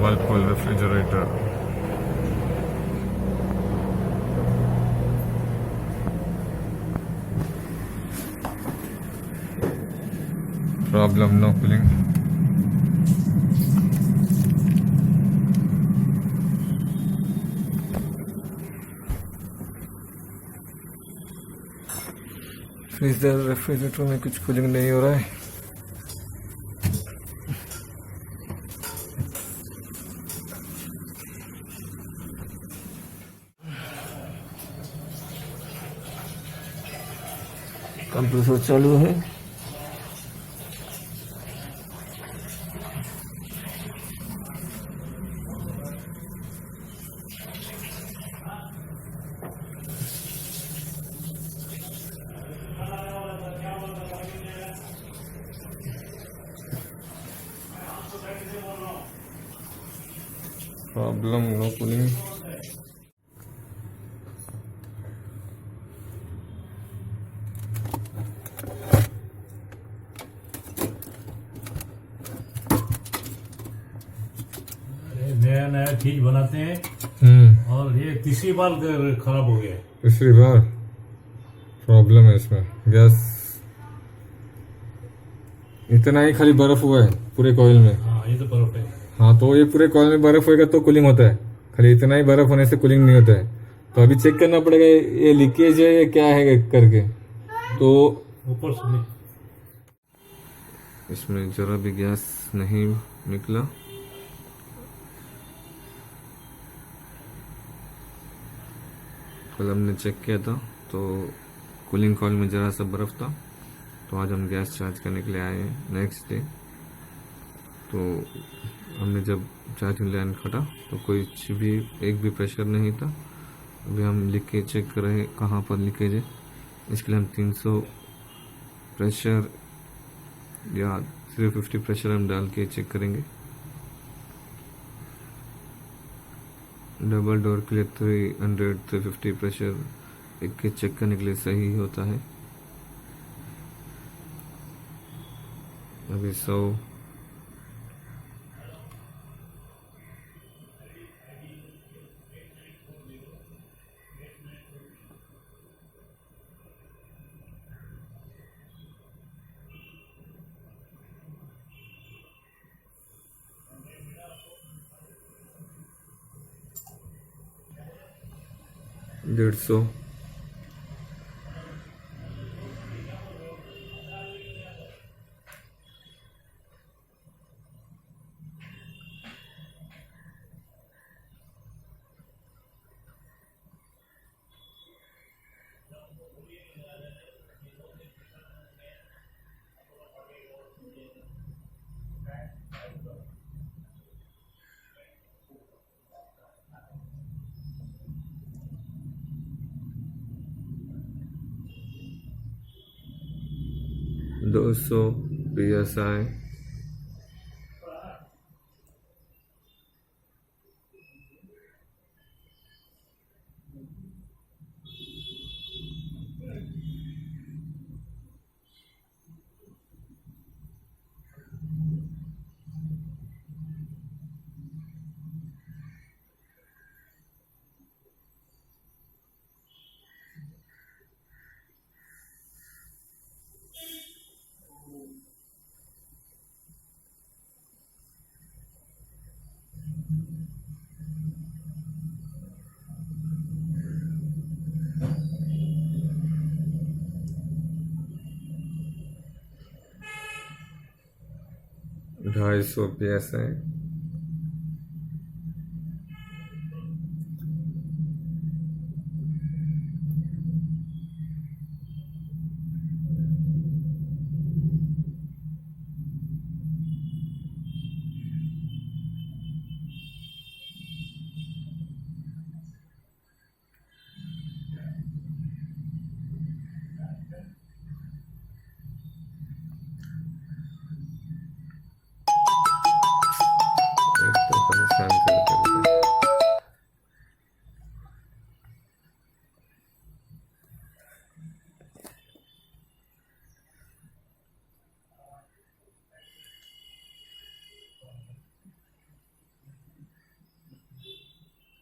Whirlpool refrigerator. Problem, no cooling. Freezer refrigerator में कुछ cooling नहीं हो रहा है। कंप्रेसर चालू है। Problem, no cooling. नया नया चीज बनाते हैं और ये तीसरी बार खराब हो गया है। तीसरी बार प्रॉब्लम है इसमें। गैस इतना ही खाली बर्फ हुआ है पूरे कॉइल में। हाँ, ये तो बर्फ है। हाँ, तो ये पूरे कॉइल में बर्फ होएगा तो कूलिंग होता है। खाली इतना ही बर्फ होने से कूलिंग नहीं होता है। तो अभी चेक करना पड़ेगा ये लीकेज है या क्या है करके। तो ऊपर से इसमें जरा भी गैस नहीं निकला। कल हमने चेक किया था तो कूलिंग कॉइल में जरा सा बर्फ था। तो आज हम गैस चार्ज करने के लिए आए हैं नेक्स्ट डे। तो हमने जब चार्जिंग लाइन काटा तो कोई भी एक भी प्रेशर नहीं था। अभी हम लीकेज चेक कर रहे हैं कहाँ पर लीकेज है। इसके लिए हम 300 प्रेशर या 350 प्रेशर हम डाल के चेक करेंगे। डबल डोर के लिए 350 प्रेशर एक के चेक करने के लिए सही होता है। अभी 100 150 200 psi। $250 psi।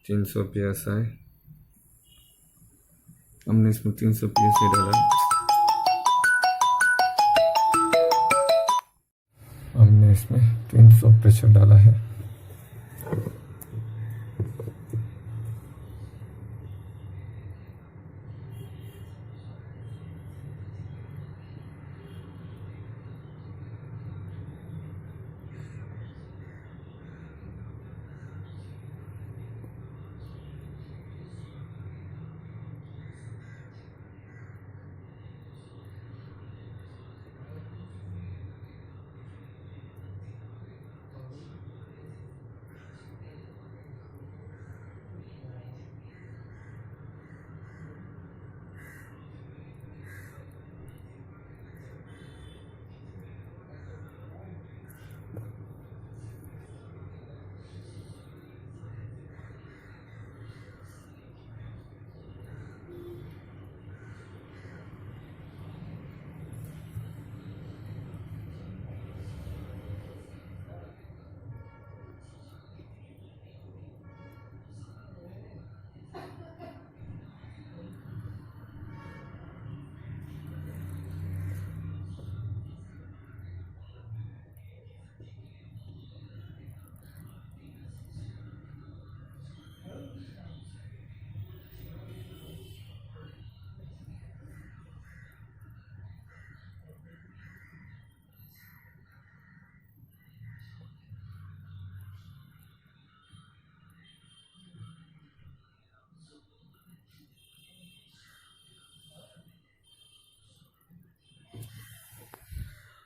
300 psi। हमने इसमें 300 psi डाला। हमने इसमें 300 प्रेशर डाला है।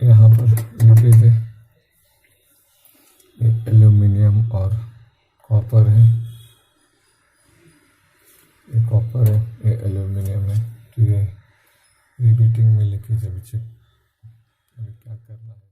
यहाँ पर लीकेज है, ये एल्यूमिनियम और कॉपर है। ये कॉपर है, ये एल्यूमिनियम है। तो ये रीहीटिंग में लीकेज है। अभी क्या करना है।